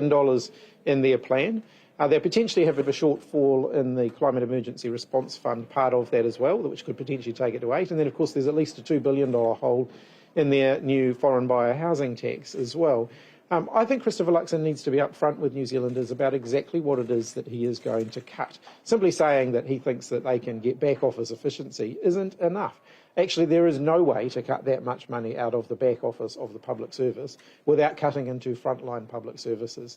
billion in their plan. They potentially have a shortfall in the Climate Emergency Response Fund, part of that as well, which could potentially take it to 8. And then, of course, there's at least a $2 billion hole in their new foreign buyer housing tax as well. I think Christopher Luxon needs to be upfront with New Zealanders about exactly what it is that he is going to cut. Simply saying that he thinks that they can get back office efficiency isn't enough. Actually, there is no way to cut that much money out of the back office of the public service without cutting into frontline public services.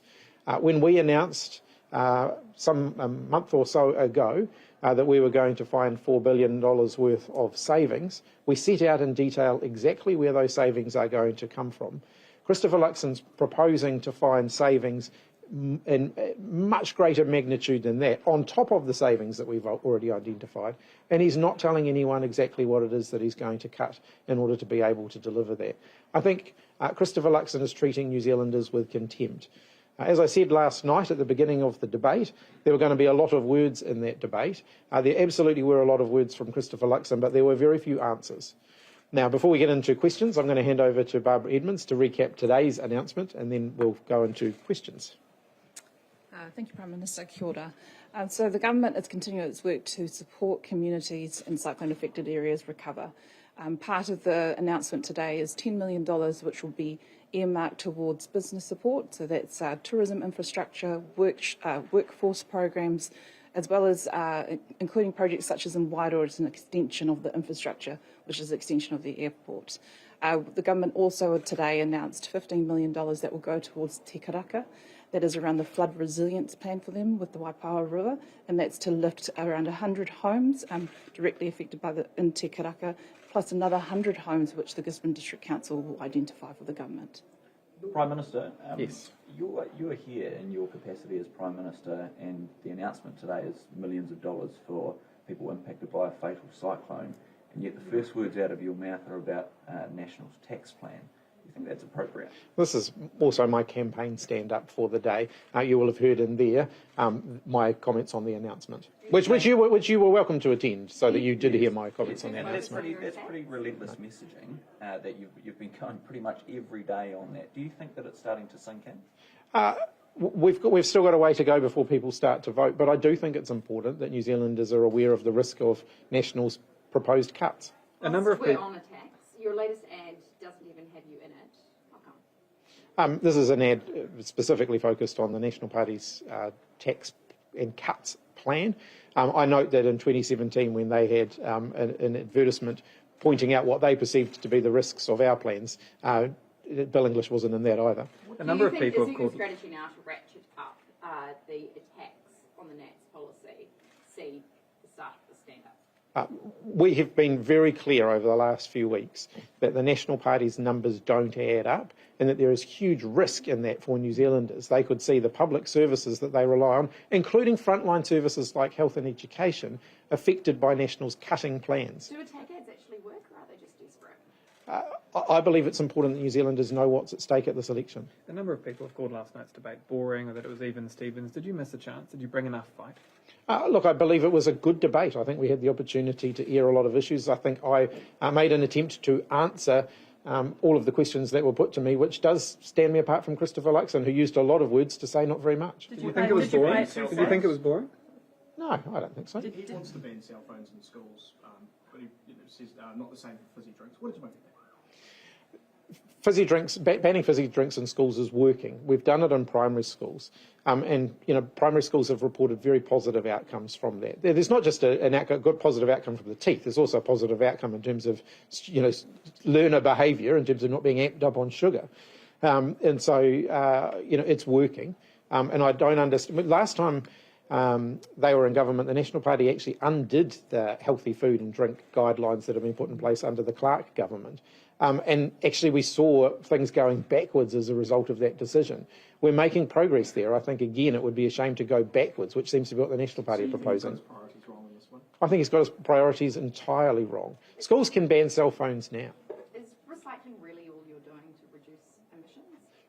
When we announced some month or so ago that we were going to find $4 billion worth of savings, we set out in detail exactly where those savings are going to come from. Christopher Luxon's proposing to find savings in much greater magnitude than that, on top of the savings that we've already identified, and he's not telling anyone exactly what it is that he's going to cut in order to be able to deliver that. I think Christopher Luxon is treating New Zealanders with contempt. As I said last night at the beginning of the debate, there were going to be a lot of words in that debate. There absolutely were a lot of words from Christopher Luxon, but there were very few answers. Now, before we get into questions, I'm going to hand over to Barbara Edmonds to recap today's announcement, and then we'll go into questions. Thank you, Prime Minister. Kia ora. So the government is continuing its work to support communities in cyclone-affected areas recover. Part of the announcement today is $10 million, which will be earmarked towards business support. So that's tourism infrastructure, workforce programs, as well as including projects such as in Wairoa, it's an extension of the infrastructure, which is an extension of the airport. The government also today announced $15 million that will go towards Te Karaka. That is around the flood resilience plan for them with the Waipawa River, and that's to lift around 100 homes directly affected by in Te Karaka, plus another 100 homes which the Gisborne District Council will identify for the government. Prime Minister, yes. You are here in your capacity as Prime Minister, and the announcement today is millions of dollars for people impacted by a fatal cyclone, and yet the first words out of your mouth are about National's tax plan. Do you think that's appropriate? This is also my campaign stand-up for the day. You will have heard in there my comments on the announcement, which you were welcome to attend, so that you did hear my comments on the announcement. That's pretty relentless messaging that you've been going pretty much every day on that. Do you think that it's starting to sink in? We've still got a way to go before people start to vote, but I do think it's important that New Zealanders are aware of the risk of National's proposed cuts. A number of people on a tax. Your latest ad doesn't even have you in it. How come? This is an ad specifically focused on the National Party's tax and cuts plan. I note that in 2017, when they had an advertisement pointing out what they perceived to be the risks of our plans, Bill English wasn't in that either. A number of people have called. Strategy now to ratchet up the attacks on the Nats policy. See the start of the stand-up. We have been very clear over the last few weeks that the National Party's numbers don't add up, and that there is huge risk in that for New Zealanders. They could see the public services that they rely on, including frontline services like health and education, affected by National's cutting plans. Do attack ads actually work, or are they just desperate? I believe it's important that New Zealanders know what's at stake at this election. A number of people have called last night's debate boring, or that it was even Stevens. Did you miss a chance? Did you bring enough fight? Look, I believe it was a good debate. I think we had the opportunity to air a lot of issues. I think I made an attempt to answer all of the questions that were put to me, which does stand me apart from Christopher Luxon, who used a lot of words to say not very much. Did you think it was boring? Did you think it was boring? No, I don't think so. He wants to ban cell phones in schools, but he says not the same for fizzy drinks. What did you make of that? Fizzy drinks, banning fizzy drinks in schools is working. We've done it in primary schools, and primary schools have reported very positive outcomes from that. There's not just a good positive outcome from the teeth. There's also a positive outcome in terms of learner behaviour, in terms of not being amped up on sugar, and so it's working. And I don't understand. Last time they were in government, the National Party actually undid the healthy food and drink guidelines that have been put in place under the Clark government. And actually we saw things going backwards as a result of that decision. We're making progress there. I think, again, it would be a shame to go backwards, which seems to be what the National Party are proposing. Think he's got his priorities wrong in this one? I think he's got his priorities entirely wrong. Schools can ban cell phones now. Is recycling really all you're doing to reduce emissions?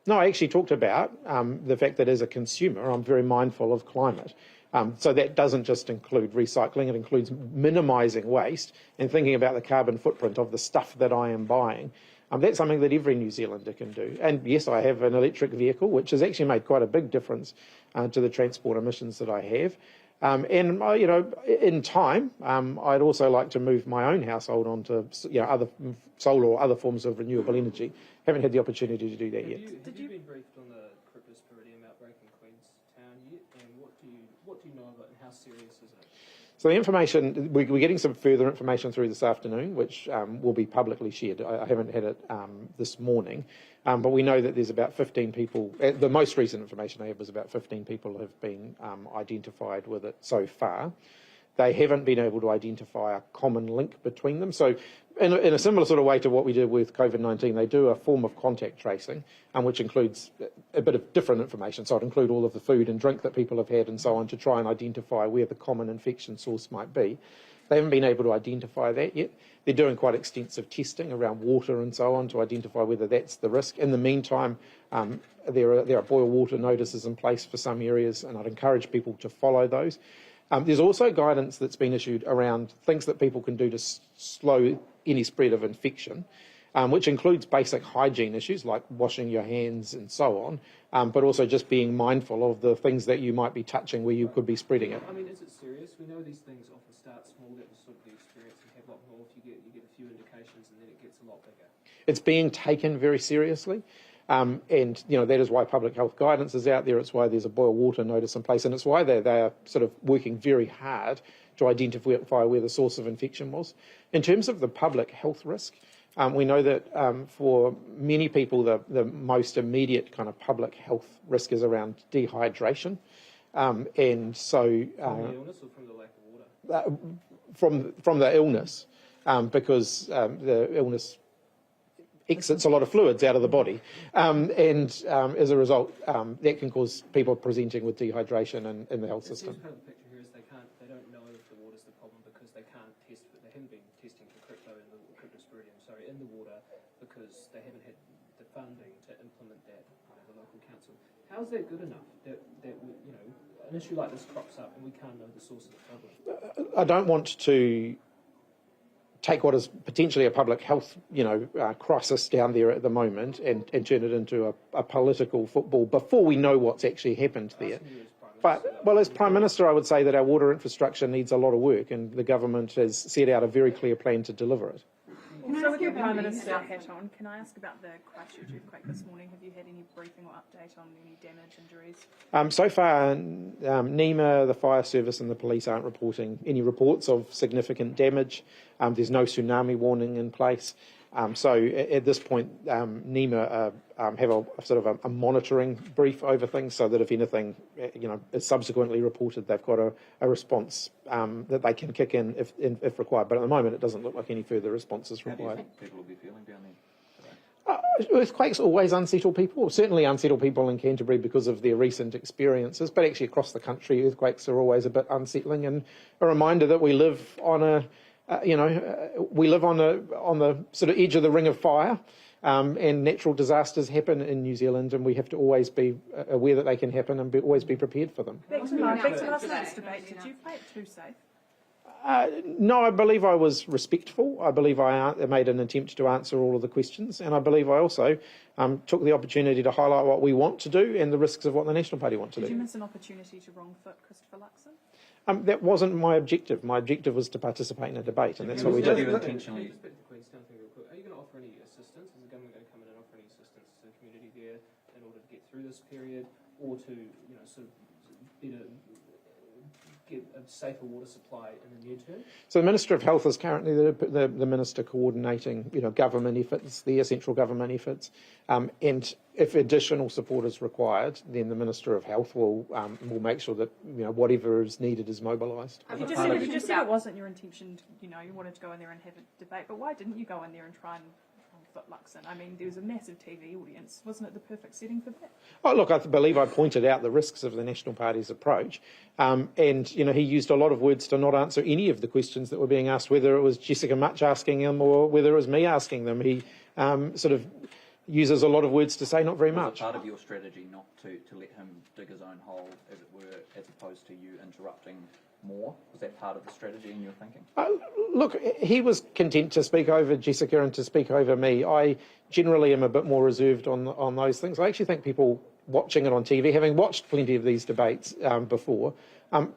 No, I actually talked about the fact that as a consumer, I'm very mindful of climate. So that doesn't just include recycling, it includes minimising waste and thinking about the carbon footprint of the stuff that I am buying. That's something that every New Zealander can do. And yes, I have an electric vehicle, which has actually made quite a big difference to the transport emissions that I have. In time, I'd also like to move my own household onto other solar or other forms of renewable energy. Haven't had the opportunity to do that yet. Have you been briefed on the cryptosporidium outbreak in Queenstown yet? And what do you know of it, and how serious is it? So the information, we're getting some further information through this afternoon, which will be publicly shared. I haven't had it this morning, but we know that there's about 15 people. The most recent information I have was about 15 people have been identified with it so far. They haven't been able to identify a common link between them. So in a similar sort of way to what we did with COVID-19, they do a form of contact tracing, which includes a bit of different information. So it include all of the food and drink that people have had and so on to try and identify where the common infection source might be. They haven't been able to identify that yet. They're doing quite extensive testing around water and so on to identify whether that's the risk. In the meantime, there are boil water notices in place for some areas, and I'd encourage people to follow those. There's also guidance that's been issued around things that people can do to slow any spread of infection, which includes basic hygiene issues like washing your hands and so on, but also just being mindful of the things that you might be touching where you could be spreading it. I mean, is it serious? We know these things often start small. That was sort of the experience we have a lot more. If you get a few indications, and then it gets a lot bigger. It's being taken very seriously. And that is why public health guidance is out there. It's why there's a boil water notice in place, and it's why they are sort of working very hard to identify where the source of infection was. In terms of the public health risk, we know that for many people, the most immediate kind of public health risk is around dehydration, and so From the illness or from the lack of water? From the illness, because the illness exits a lot of fluids out of the body, and as a result, that can cause people presenting with dehydration in the health system. Part of the picture here is they don't know if the water's the problem because they can't test. They haven't been testing for cryptosporidium, in the water because they haven't had the funding to implement that. The local council. How is that good enough? That an issue like this crops up and we can't know the source of the problem. I don't want to take what is potentially a public health, crisis down there at the moment and turn it into a political football before we know what's actually happened there. But, as Prime Minister, I would say that our water infrastructure needs a lot of work, and the government has set out a very clear plan to deliver it. So with your Prime Minister hat on, can I ask about the Christchurch earthquake this morning? Have you had any briefing or update on any damage, injuries? So far, NEMA, the fire service and the police aren't reporting any reports of significant damage. There's no tsunami warning in place. So at this point, NEMA have a sort of a monitoring brief over things so that if anything, is subsequently reported, they've got a response that they can kick in if required. But at the moment, it doesn't look like any further response is required. How do you think people will be feeling down there today? Earthquakes always unsettle people, certainly unsettle people in Canterbury because of their recent experiences, but actually across the country, earthquakes are always a bit unsettling, and a reminder that we live on on the sort of edge of the ring of fire, and natural disasters happen in New Zealand, and we have to always be aware that they can happen and always be prepared for them. Back to last night's debate, did you play it too safe? No, I believe I was respectful. I believe I made an attempt to answer all of the questions, and I believe I also took the opportunity to highlight what we want to do and the risks of what the National Party want to do. Did you miss an opportunity to wrong-foot Christopher Luxon? That wasn't my objective. My objective was to participate in a debate, and that's what we did. Intentionally. Respect the Queenstown thing real quick. Are you going to offer any assistance? Is the government going to come in and offer any assistance to the community there in order to get through this period, or to sort of better get a safer water supply in the near term? So the Minister of Health is currently the minister coordinating, government efforts, the central government efforts, and if additional support is required, then the Minister of Health will make sure that whatever is needed is mobilised. You just said it wasn't your intention. You wanted to go in there and have a debate, but why didn't you go in there and try and foot Luxon? I mean, there was a massive TV audience. Wasn't it the perfect setting for that? Oh, look, I believe I pointed out the risks of the National Party's approach, and he used a lot of words to not answer any of the questions that were being asked, whether it was Jessica Mutch asking him or whether it was me asking them. He sort of uses a lot of words to say not very Was it much. part of your strategy not to let him dig his own hole, as it were, as opposed to you interrupting more? Was that part of the strategy in your thinking? Look, he was content to speak over Jessica and to speak over me. I generally am a bit more reserved on those things. I actually think people watching it on TV, having watched plenty of these debates before,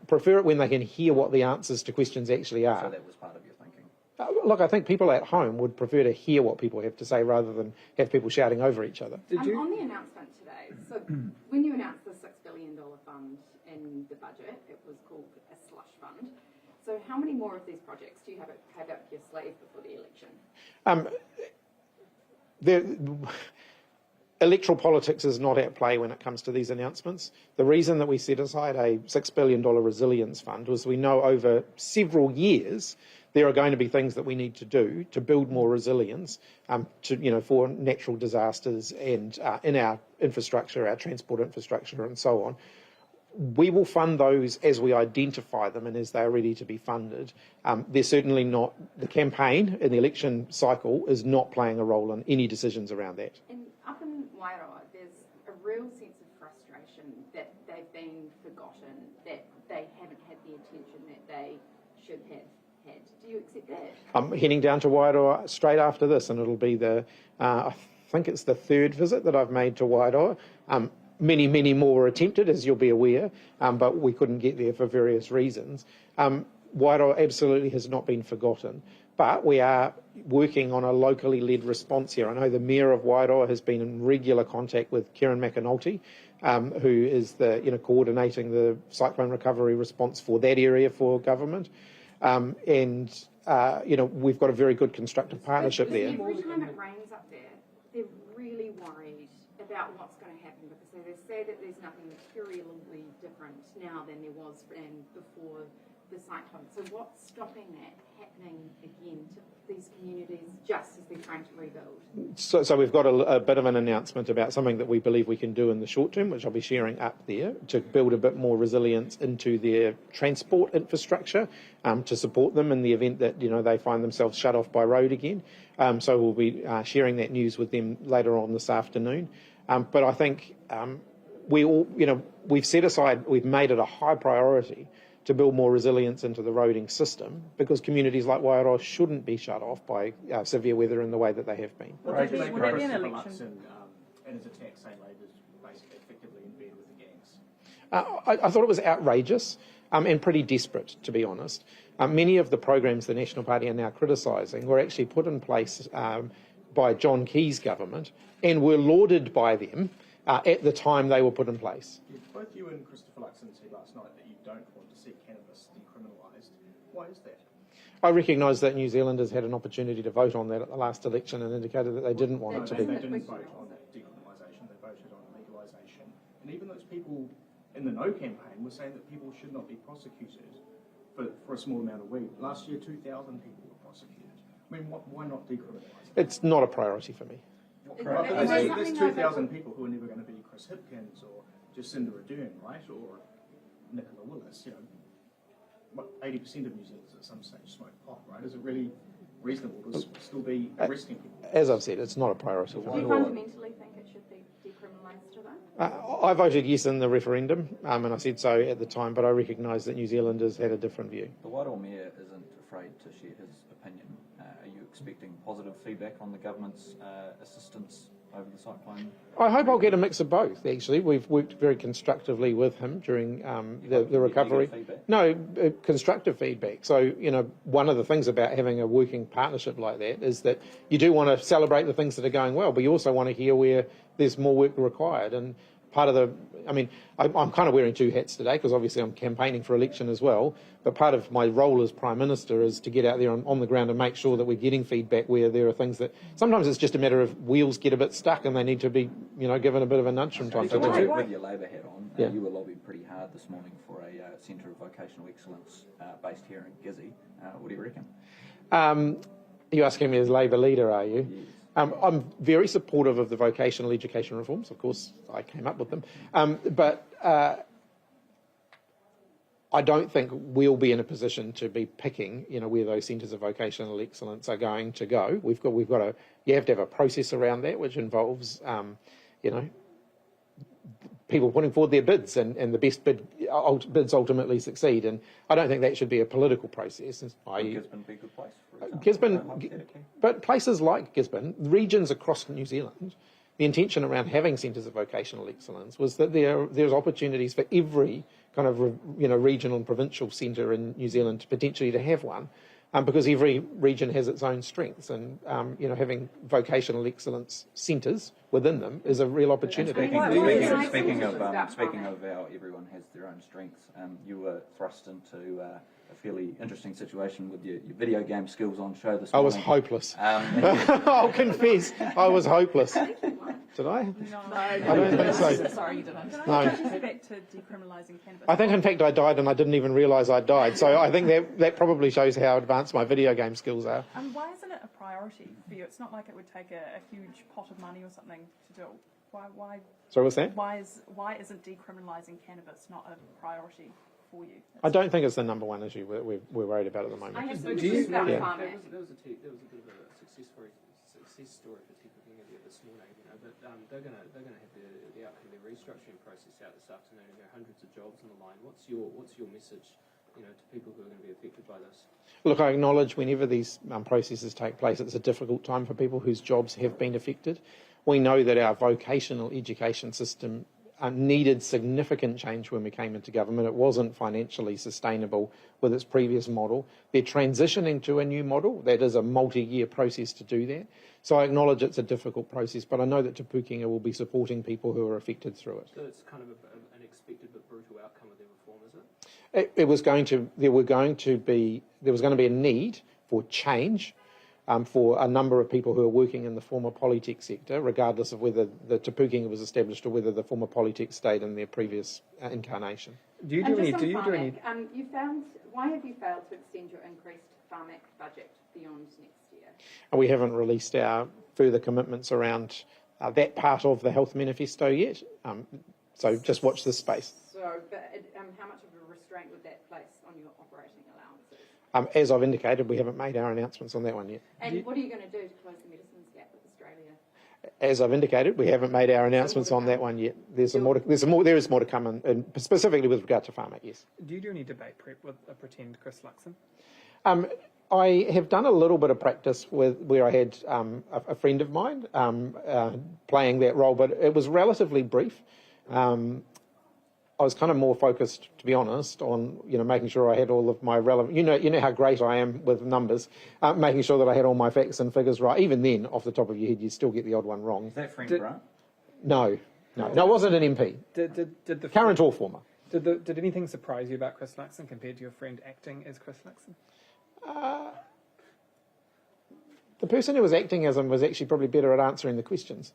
prefer it when they can hear what the answers to questions actually are. So that was part of your thinking. Look, I think people at home would prefer to hear what people have to say rather than have people shouting over each other. Did you? On the announcement today, so when you announced the $6 billion fund in the budget, it was called a slush fund. So how many more of these projects do you have up your sleeve before the election? Electoral politics is not at play when it comes to these announcements. The reason that we set aside a $6 billion resilience fund was we know over several years there are going to be things that we need to do to build more resilience for natural disasters and in our infrastructure, our transport infrastructure and so on. We will fund those as we identify them and as they are ready to be funded. They're certainly not, the campaign in the election cycle is not playing a role in any decisions around that. And up in Wairoa, there's a real sense of frustration that they've been forgotten, that they haven't had the attention that they should have had. Do you accept that? I'm heading down to Wairoa straight after this, and it'll be I think it's the third visit that I've made to Wairoa. Many, many more were attempted, as you'll be aware, but we couldn't get there for various reasons. Wairoa absolutely has not been forgotten, but we are working on a locally led response here. I know the Mayor of Wairoa has been in regular contact with Kieran McAnulty, who is coordinating the cyclone recovery response for that area for government. We've got a very good constructive partnership there. Every time it rains up there, they're really worried about what's going to happen because they say that there's nothing materially different now than there was before the cyclone. So what's stopping that happening again to these communities just as they're trying to rebuild? So we've got a bit of an announcement about something that we believe we can do in the short term, which I'll be sharing up there, to build a bit more resilience into their transport infrastructure to support them in the event that they find themselves shut off by road again. So we'll be sharing that news with them later on this afternoon. But I think we've made it a high priority to build more resilience into the roading system because communities like Wairoa shouldn't be shut off by severe weather in the way that they have been. Would there be an election? And his attack saying Labor's basically effectively in bed with the gangs? I thought it was outrageous and pretty desperate, to be honest. Many of the programs the National Party are now criticising were actually put in place by John Key's government and were lauded by them at the time they were put in place. Both you and Christopher Luxon said last night that you don't want to see cannabis decriminalised. Why is that? I recognise that New Zealanders had an opportunity to vote on that at the last election and indicated that they didn't want it to be. They didn't vote on decriminalisation, they voted on legalisation. And even those people in the No campaign were saying that people should not be prosecuted for a small amount of weed. Last year, 2,000 people were prosecuted. I mean, why not decriminalise it? It's not a priority for me. There's 2,000 people who are never going to be Chris Hipkins or Jacinda Ardern, right? Or Nicola Willis, 80% of New Zealanders at some stage smoke pot, right? Is it really reasonable to still be arresting people? As I've said, it's not a priority for Do me. you fundamentally think it should be decriminalised today? I voted yes in the referendum, and I said so at the time, but I recognise that New Zealanders had a different view. The Wairoa Mayor isn't afraid to share his opinion. Are you expecting positive feedback on the government's assistance over the cyclone? I hope I'll get a mix of both, actually. We've worked very constructively with him during the recovery. No, constructive feedback. So, one of the things about having a working partnership like that is that you do want to celebrate the things that are going well, but you also want to hear where there's more work required. And part of I'm kind of wearing two hats today because obviously I'm campaigning for election as well, but part of my role as Prime Minister is to get out there on the ground and make sure that we're getting feedback where there are things that sometimes it's just a matter of wheels get a bit stuck and they need to be, given a bit of a nudge from time to time. With your Labor hat on, you were lobbied pretty hard this morning for a Centre of Vocational Excellence based here in Gizzy. What do you reckon? You're asking me as Labor leader, are you? Yes. I'm very supportive of the vocational education reforms. Of course, I came up with them. But I don't think we'll be in a position to be picking, where those centres of vocational excellence are going to go. You have to have a process around that, which involves, people putting forward their bids, and the best bids ultimately succeed. And I don't think that should be a political process. Would Gisborne be a good place, for example? Gisborne, but places like Gisborne, regions across New Zealand, the intention around having centres of vocational excellence was that there's opportunities for every kind of regional and provincial centre in New Zealand to potentially to have one, because every region has its own strengths, and having vocational excellence centres within them is a real opportunity. Speaking of how everyone has their own strengths, you were thrust into a fairly interesting situation with your video game skills on show this morning. I was hopeless. I'll confess, I was hopeless. Did I? No, I don't think so. Sorry, you didn't. No. Back to decriminalising cannabis. I think, in fact, I died and I didn't even realise I died. So I think that probably shows how advanced my video game skills are. Why isn't it a priority for you? It's not like it would take a huge pot of money or something to do. Why? Sorry, what's that? Why isn't decriminalising cannabis not a priority for you? I don't think it's the number one issue we're worried about at the moment. I have Do you- about Yeah. farming. There was a bit of a success story for Te Pukenga this morning, but they're going to have the outcome of their restructuring process out this afternoon. Hundreds of jobs on the line. What's your message, to people who are going to be affected by this? Look, I acknowledge whenever these processes take place, it's a difficult time for people whose jobs have been affected. We know that our vocational education system needed significant change when we came into government. It wasn't financially sustainable with its previous model. They're transitioning to a new model. That is a multi-year process to do that. So I acknowledge it's a difficult process, but I know that Te Pukenga will be supporting people who are affected through it. So it's kind of an expected but brutal outcome of the reform, is it? There was going to be a need for change for a number of people who are working in the former Polytech sector, regardless of whether the Te Pukenga was established or whether the former Polytech stayed in their previous incarnation. Do you do any? Why have you failed to extend your increased Farmac budget beyond next year? And we haven't released our further commitments around that part of the health manifesto yet. So just watch this space. So, how much of a restraint would that place on your operating allowances? As I've indicated, we haven't made our announcements on that one yet. And what are you going to do to close the medicines gap with Australia? As I've indicated, we haven't made our announcements on that one yet. There is more to come, and specifically with regard to Farmac, yes. Do you do any debate prep with a pretend Chris Luxon? I have done a little bit of practice where I had a friend of mine playing that role, but it was relatively brief. I was kind of more focused, to be honest, on making sure I had all of my relevant. You know how great I am with numbers, making sure that I had all my facts and figures right. Even then, off the top of your head, you still get the odd one wrong. Is that friend Grant? No, it wasn't an MP. Did the Current or former? Did anything surprise you about Chris Luxon compared to your friend acting as Chris Luxon? The person who was acting as him was actually probably better at answering the questions.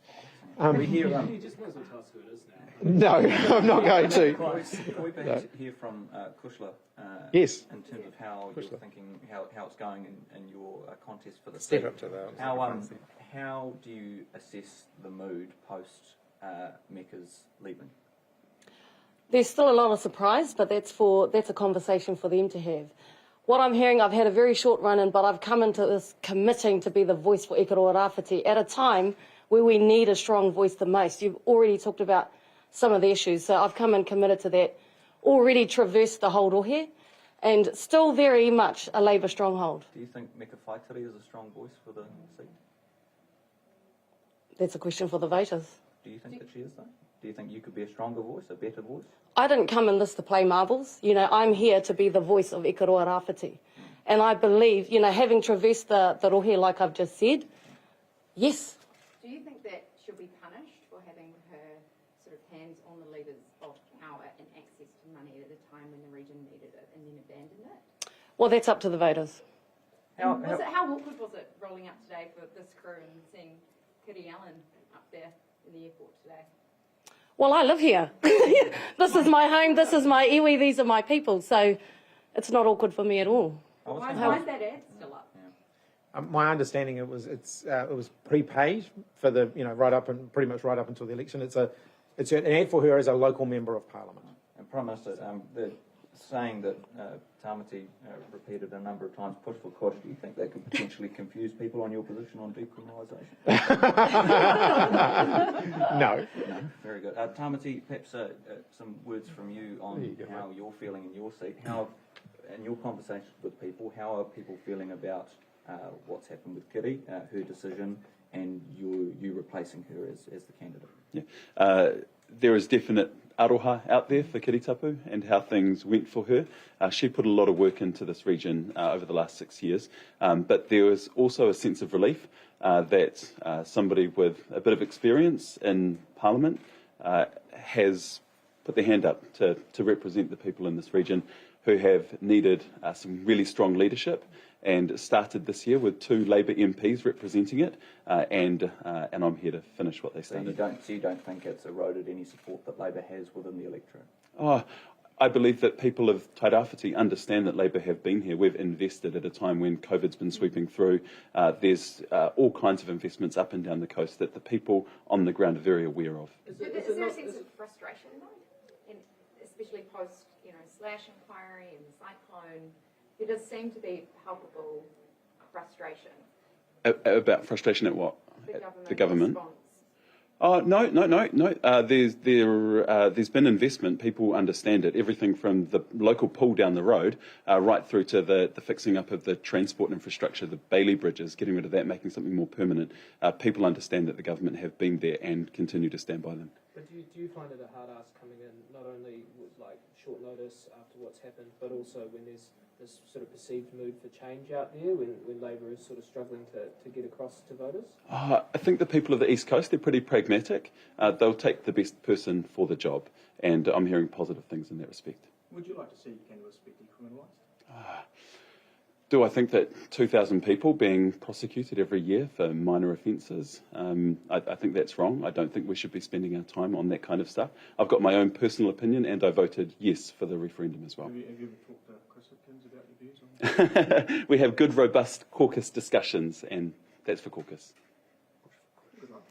We hear You just might as well tell us who it is now. No, I'm not going to. Can we perhaps hear from Kushla? Yes. In terms of how you're thinking, how it's going in your contest for the Step seat. up to that. How do you assess the mood post Mecca's leaving? There's still a lot of surprise, but that's a conversation for them to have. What I'm hearing, I've had a very short run-in, but I've come into this committing to be the voice for Ikaroa Rāwhiti at a time where we need a strong voice the most. You've already talked about some of the issues, so I've come in committed to that, already traversed the whole rohe, and still very much a Labour stronghold. Do you think Mecca Whaitiri is a strong voice for the seat? That's a question for the voters. Do you think that she is, though? Do you think you could be a stronger voice, a better voice? I didn't come in this to play marbles. I'm here to be the voice of Ikaroa Rāwhiti. And I believe, having traversed the rohe like I've just said, yes. Do you think that she'll be punished for having her sort of hands on the levers of power and access to money at a time when the region needed it and then abandoned it? Well, that's up to the voters. How awkward was it rolling up today for this crew and seeing Kitty Allen up there in the airport today? Well, I live here. This is my home, this is my iwi, these are my people, so it's not awkward for me at all. Why is that ad still up? My understanding it was prepaid for the pretty much right up until the election. It's an ad for her as a local member of Parliament. And Prime Minister, saying that Tamati repeated a number of times, push for kush, do you think that could potentially confuse people on your position on decriminalisation? No. No, very good. Tamati, perhaps some words from you on how you're feeling in your seat. How, in your conversations with people, how are people feeling about what's happened with Kitty, her decision, and you replacing her as the candidate? Yeah. There is definite aroha out there for Kitty Tapu and how things went for her. She put a lot of work into this region over the last 6 years, but there was also a sense of relief that somebody with a bit of experience in Parliament has put their hand up to represent the people in this region who have needed some really strong leadership, and started this year with 2 Labour MPs representing it, and I'm here to finish what they started. So you don't think it's eroded any support that Labour has within the electorate? Oh, I believe that people of Tairāwhiti understand that Labour have been here. We've invested at a time when COVID's been sweeping through. There's all kinds of investments up and down the coast that the people on the ground are very aware of. Is there a sense of frustration though, especially post Slash inquiry and the cyclone? There does seem to be palpable frustration. About frustration at what? The government response. Oh, no. There's been investment. People understand it. Everything from the local pool down the road right through to the fixing up of the transport infrastructure, the Bailey bridges, getting rid of that, making something more permanent. People understand that the government have been there and continue to stand by them. But do you find it a hard ask coming in, not only with like short notice after what's happened, but also when there's this sort of perceived mood for change out there, when Labour is sort of struggling to get across to voters? I think the people of the East Coast, they're pretty pragmatic. They'll take the best person for the job, and I'm hearing positive things in that respect. Would you like to see cannabis be decriminalised? Do I think that 2,000 people being prosecuted every year for minor offences, I think that's wrong. I don't think we should be spending our time on that kind of stuff. I've got my own personal opinion, and I voted yes for the referendum as well. Have you ever talked to Chris Hipkins about your views on that? We have good, robust caucus discussions, and that's for caucus. Good luck.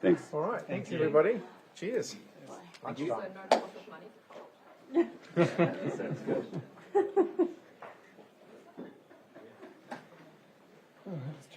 Thanks. All right. Thanks, everybody. Cheers. Thank you. So no loss of money. Sounds good. Oh, that's